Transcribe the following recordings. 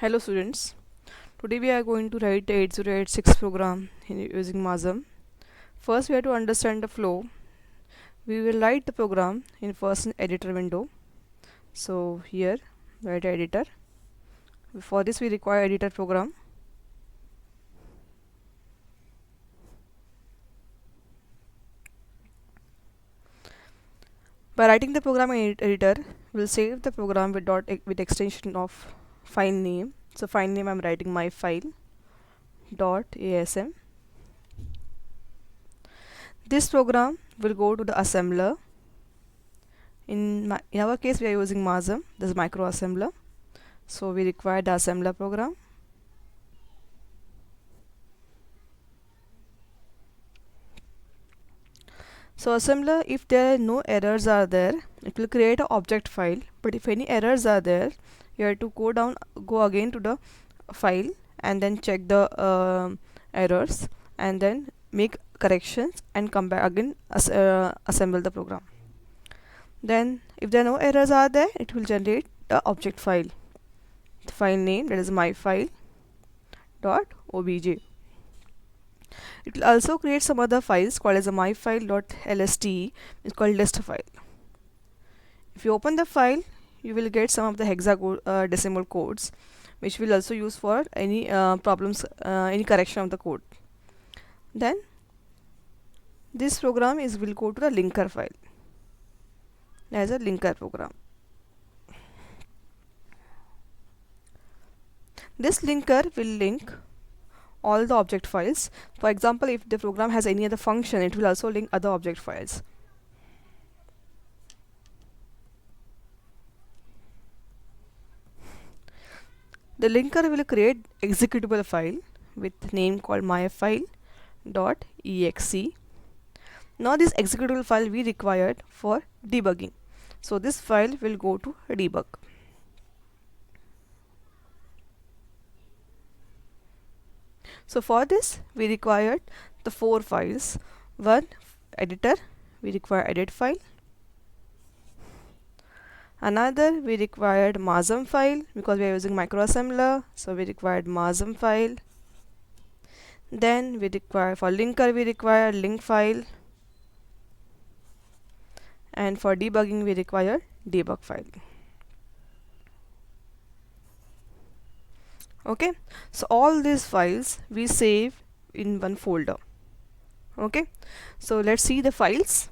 Hello students, today we are going to write the 8086 program using MASM. First we have to understand the flow. We will write the program in first editor window. So here write editor. For this we require editor program. By writing the program in editor, we'll save the program with extension of file name. So file name I'm writing my file .asm. This program will go to the assembler. In our case we are using MASM, this is micro assembler. So we require the assembler program. So assembler, if there are no errors are there, it will create an object file. But if any errors are there, you have to go again to the file and then check the errors and then make corrections and come back again assemble the program. Then if there are no errors are there, it will generate the object file. The file name, that is my file .obj. It will also create some other files called as a myfile.lst. It's called list file. If you open the file, you will get some of the hexadecimal codes, which will also use for any problems, any correction of the code. Then this program will go to the linker file as a linker program. This linker will link all the object files. For example, if the program has any other function, it will also link other object files. The linker will create executable file with name called myfile.exe. Now this executable file we required for debugging. So this file will go to debug. So for this we required the 4 files. One, editor, we require edit file. Another, we required MASM file because we are using microassembler, so we required MASM file. Then we require, for linker we require link file, and for debugging we require debug file. Okay, so all these files we save in one folder. Okay, so let's see the files.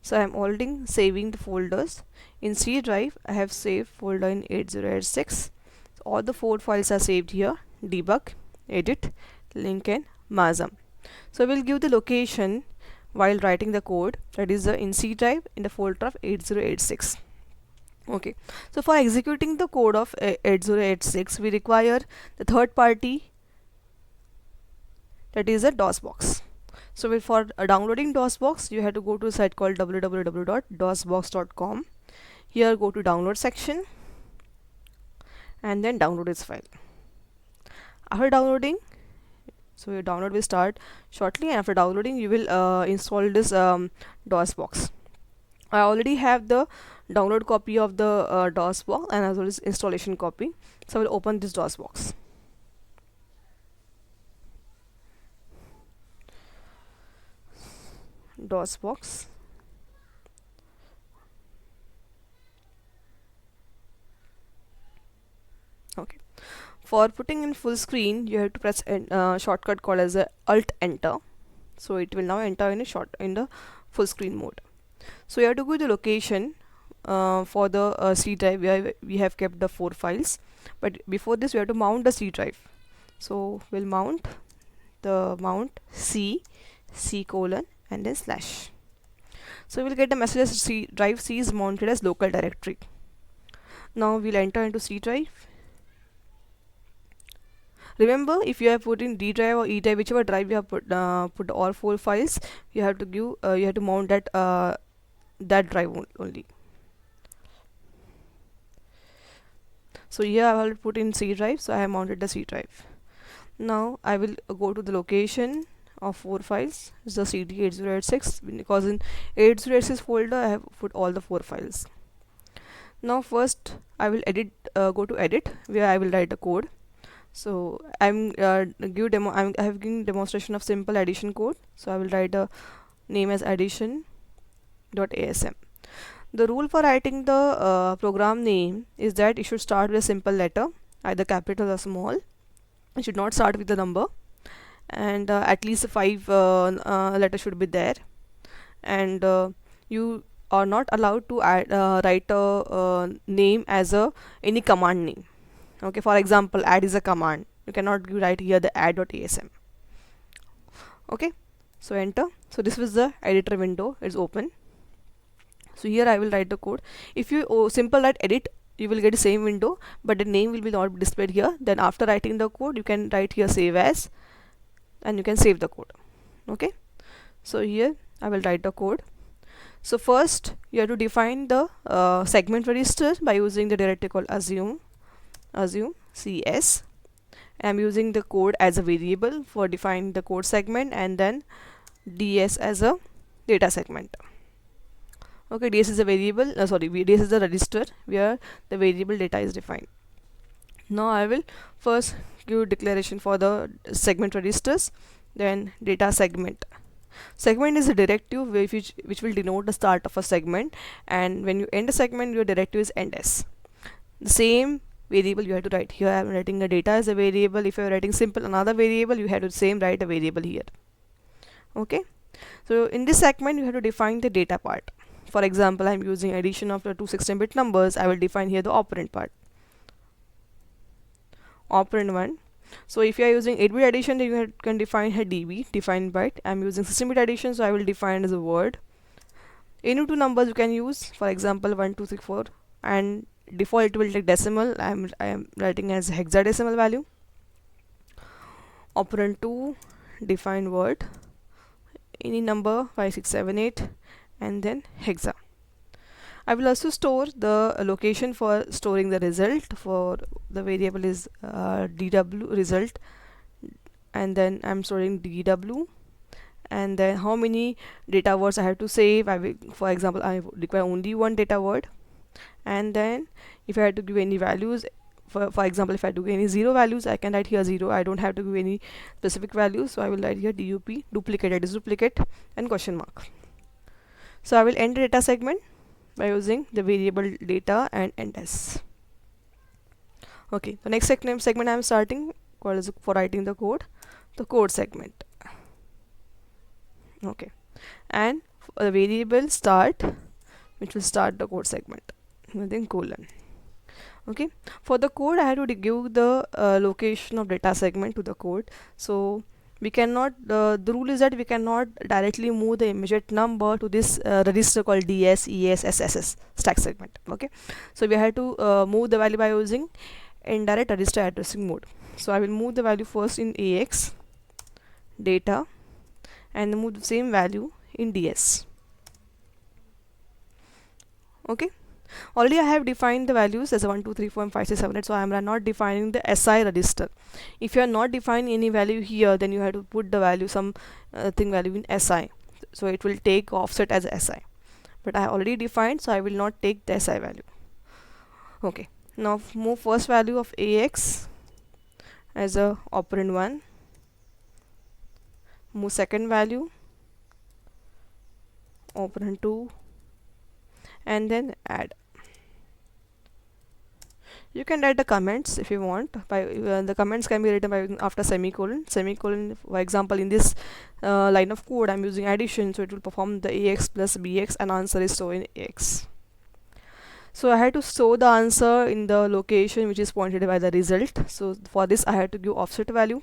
So I am already saving the folders. In C drive I have saved folder in 8086. So all the 4 files are saved here: debug, edit, link and MASM. So we'll give the location while writing the code, that is in C drive in the folder of 8086. Okay, so for executing the code of 8086 we require the third party, that is a DOSBox. So for downloading DOSBox, you have to go to a site called www.dosbox.com. Here go to download section and then download this file. After downloading, so your download will start shortly, and after downloading you will install this DOSBox. I already have the download copy of the DOSBox and as well as installation copy. So I will open this DOSBox. DOSBox. Okay. For putting in full screen, you have to press shortcut called as a Alt Enter. So it will now enter in the full screen mode. So you have to go to the location for the C drive where we have kept the 4 files. But before this, we have to mount the C drive. So we'll mount C colon and then slash. So we'll get the message as drive C is mounted as local directory. Now we'll enter into C drive. Remember, if you have put in D drive or E drive, whichever drive you have put all 4 files, you have to give you have to mount that drive only. So here I will put in C drive, so I have mounted the C drive. Now I will go to the location of 4 files is the CD8086, because in 8086 folder I have put all the 4 files. Now first I will go to edit, where I will write the code. So I have given demonstration of simple addition code, so I will write a name as addition.asm. The rule for writing the program name is that it should start with a simple letter, either capital or small. It should not start with the number, and at least 5 letters should be there. And you are not allowed to write a name as a any command name. Okay, for example, add is a command. You cannot write here the add.asm. Okay, so enter. So this was the editor window. It's open. So here I will write the code. If you simple write edit, you will get the same window, but the name will be not displayed here. Then after writing the code, you can write here save as, and you can save the code. Okay, so here I will write the code. So first you have to define the segment register by using the directory called assume cs. I'm using the code as a variable for defining the code segment, and then ds as a data segment. Okay, ds is a variable, ds is the register where the variable data is defined. Now I will first give declaration for the segment registers, then data segment. Segment is a directive which will denote the start of a segment, and when you end a segment, your directive is end-s. The same variable you have to write here. I am writing the data as a variable. If you are writing simple another variable, you have to same write a variable here. Okay, so in this segment you have to define the data part. For example, I am using addition of the two 16-bit numbers. I will define here the operand part, operand 1. So if you are using 8-bit addition, then you can define a db, defined byte. I am using 16-bit addition, so I will define as a word. Any two numbers you can use, for example 1 2 3 4, and default it will take decimal. I am writing as hexadecimal value. Operand 2, define word, any number 5 6 7 8, and then hexa. I will also store the location for storing the result. For the variable is dw result, and then I'm storing dw, and then how many data words I have to save. I will, for example, I require only one data word. And then if I had to give any values, for example, if I do any 0 values, I can write here 0. I don't have to give any specific values, so I will write here dup, duplicate, that is duplicate, and question mark. So I will end the data segment by using the variable data and end-s. Okay, the next segment I am starting for writing the code segment. Okay, and the variable start, which will start the code segment, and then colon. Okay, for the code I have to give the location of data segment to the code. So we cannot, the rule is that we cannot directly move the immediate number to this register called ds, es, ss stack segment. Okay, so we have to move the value by using indirect register addressing mode. So I will move the value first in ax data, and move the same value in ds. Okay, already I have defined the values as 1 2 3 4 and 5 6 7 8, so I am not defining the si register. If you are not defining any value here, then you have to put the value value in si, so it will take offset as si, but I already defined, so I will not take the si value. Okay, now move first value of ax as a operand 1, move second value operand 2, and then add. You can write the comments if you want. By the comments can be written by after semicolon. For example, in this line of code I'm using addition, so it will perform the ax plus bx, and answer is stored in ax. So I had to store the answer in the location which is pointed by the result. So for this I had to give offset value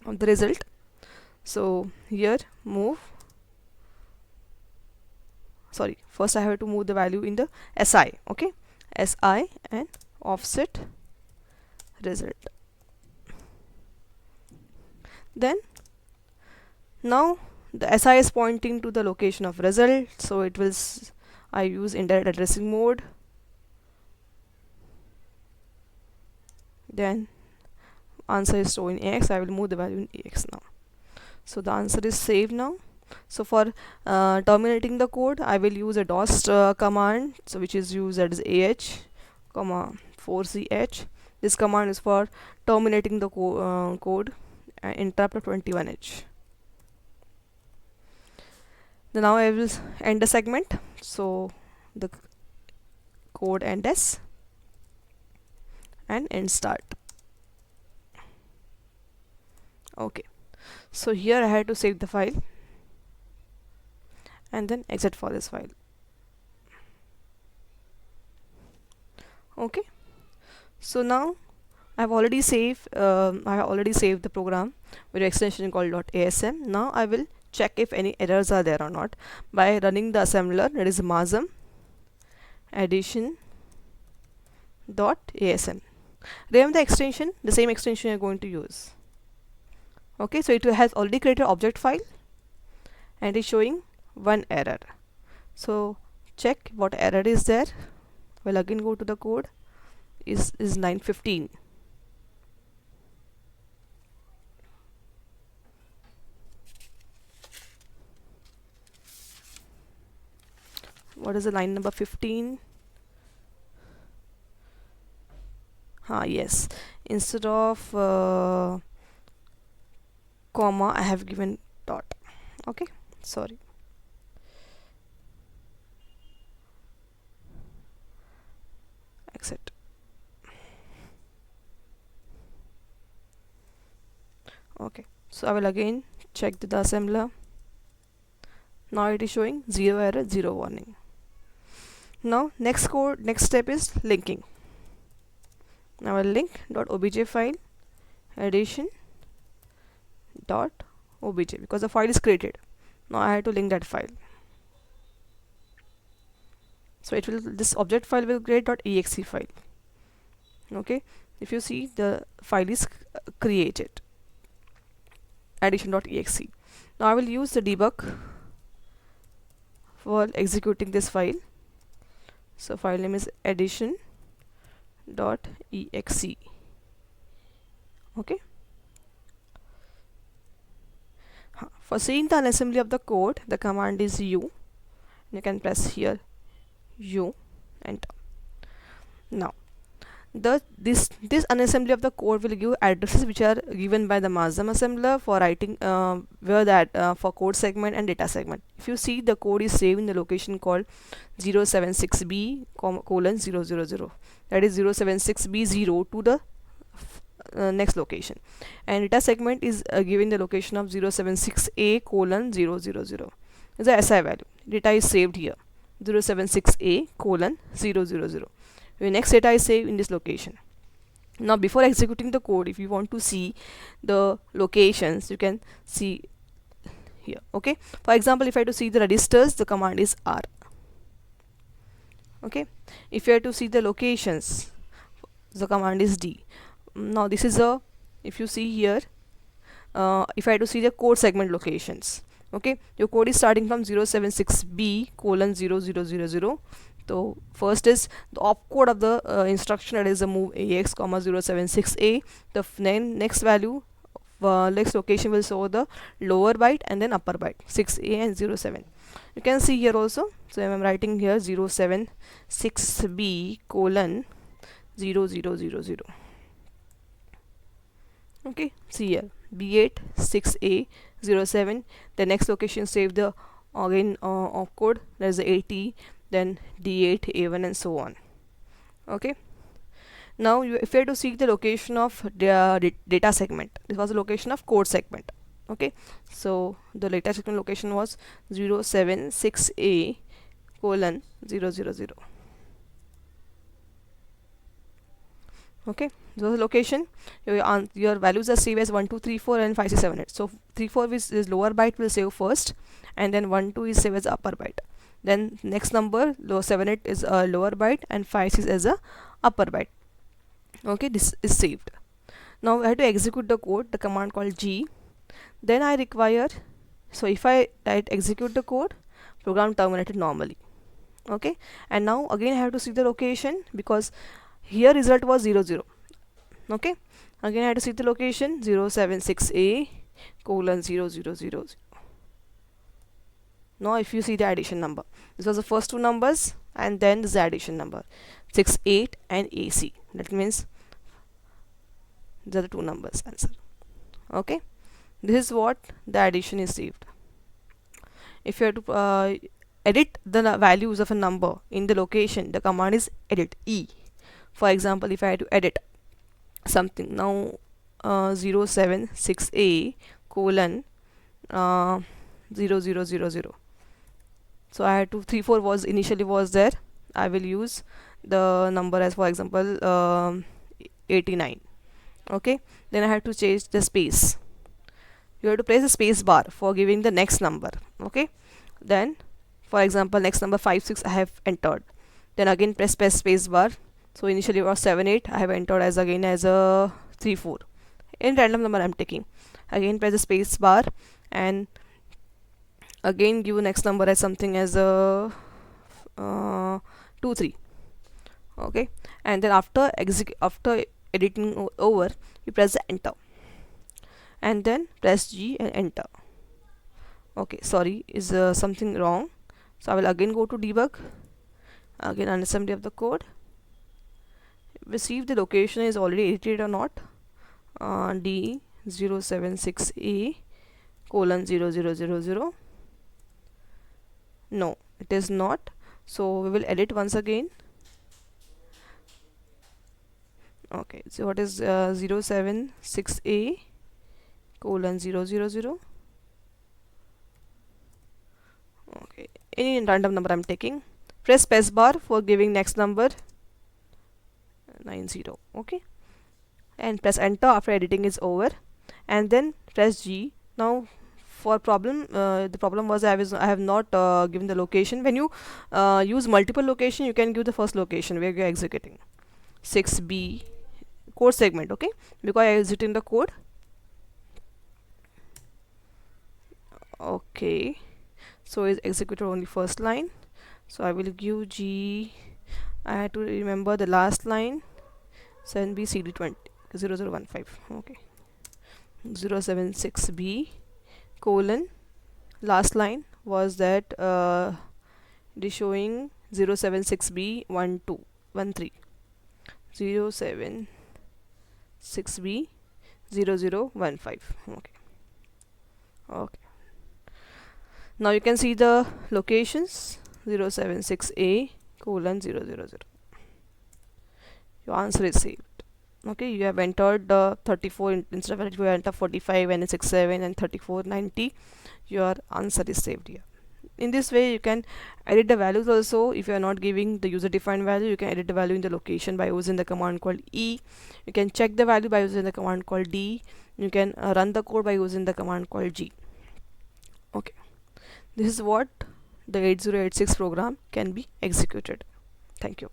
of the result. So here first I have to move the value in the si. Okay, si and offset result. Then now the si is pointing to the location of result, so it will I use indirect addressing mode. Then answer is stored in ax. I will move the value in ax now. So the answer is save now. So for terminating the code, I will use a DOS command, so which is used as comma 4ch. This command is for terminating the code, interrupt 21h. Then now I will end the segment. So the code end s and end start. Okay, so here I had to save the file and then exit for this file. Okay, so now I have already saved the program with an extension called .asm. Now I will check if any errors are there or not by running the assembler, that is MASM addition .asm. Remember the extension, the same extension you are going to use. Okay, so it has already created object file and is showing one error. So check what error is there. Well, again go to the code. Is 915. What is the line number 15? Yes, instead of comma I have given dot. Okay, sorry. Exit. Okay, so I will again check the assembler. Now it is showing 0 error, 0 warning. Now next step is linking. Now I'll link .obj file addition .obj because the file is created. Now I have to link that file. So this object file will create .exe file. Okay, if you see, the file is created, addition.exe. Now I will use the debug for executing this file. So file name is addition.exe. Okay, for seeing the unassembly of the code, the command is u. You can press here u, enter. Now this unassembly of the code will give addresses which are given by the MASM assembler for writing for code segment and data segment. If you see, the code is saved in the location called 076b colon 000, that is 076b0 to the next location, and data segment is given the location of 076a colon 000 is the SI value. Data is saved here 076a colon 000. Your next data is saved in this location. Now before executing the code, if you want to see the locations, you can see here. Okay, for example, if I have to see the registers, the command is R. Okay, if you have to see the locations, the command is D. Now this is if you see here, if I have to see the code segment locations, okay, your code is starting from 076b colon 0000. So first is the opcode of the instruction, that is the move ax comma 076a. The next value next location will show the lower byte and then upper byte 6a and 07. You can see here also. So I am writing here 076b colon 0000. Okay, see here b8 6a 07. The next location save the again opcode, that is the 80, then d8 a1 and so on. Okay, now if you have to seek the location of the data segment, this was the location of code segment. Okay, so the data segment location was 076a colon 000. Okay, so the location, your values are saved as 1 2 3 4 and 5 6 7 8. So 3 4 is lower byte will save first, and then 1 2 is saved as upper byte. Then next number 7 8 is a lower byte and 5 6 as a upper byte. Okay, this is saved. Now I have to execute the code, the command called G. Then I require, so if I execute the code, program terminated normally. Okay, and now again I have to see the location because here result was 0 0. Okay, again I have to see the location 076a colon 0000. Now if you see the addition number, this was the first two numbers and then this is the addition number 68 and AC. That means these are the two numbers answer. Okay, this is what the addition is saved. If you have to edit the values of a number in the location, the command is edit E. For example, if I had to edit something now, 076A colon 0000, so I had to 34 was initially was there, I will use the number as, for example, 89. Okay, then I had to change the space. You have to press the space bar for giving the next number. Okay, then for example next number 56 I have entered, then again press space bar. So initially it was 78, I have entered as again as a 34 in random number I'm taking. Again press the space bar and again give next number as something as a 23. Okay, and then after editing over, you press the enter and then press G and enter. Okay, sorry, is something wrong, so I will again go to debug, again unassembly of the code, receive the location is already edited or not. D076A colon 0000, no, it is not. So we will edit once again. Okay, so what is 076A colon 000? Okay, any random number I'm taking. Press spacebar for giving next number 90. Okay, and press enter after editing is over, and then press G. Now for problem, the problem was I have not given the location. When you use multiple location, you can give the first location where you are executing 6B code segment. Okay, because I am exiting the code. Okay, so is executed only first line, so I will give G. I had to remember the last line 7B CD20 0015. Okay, 076B colon last line was that it is showing 076B 1213 076B 0015. Okay, okay, now you can see the locations 076A colon 000. Your answer is saved. Okay, you have entered 34 instead of you enter 45 and 67 and 3490. Your answer is saved here. In this way you can edit the values also. If you are not giving the user defined value, you can edit the value in the location by using the command called E. You can check the value by using the command called D. You can run the code by using the command called G. Okay, this is what the 8086 program can be executed. Thank you.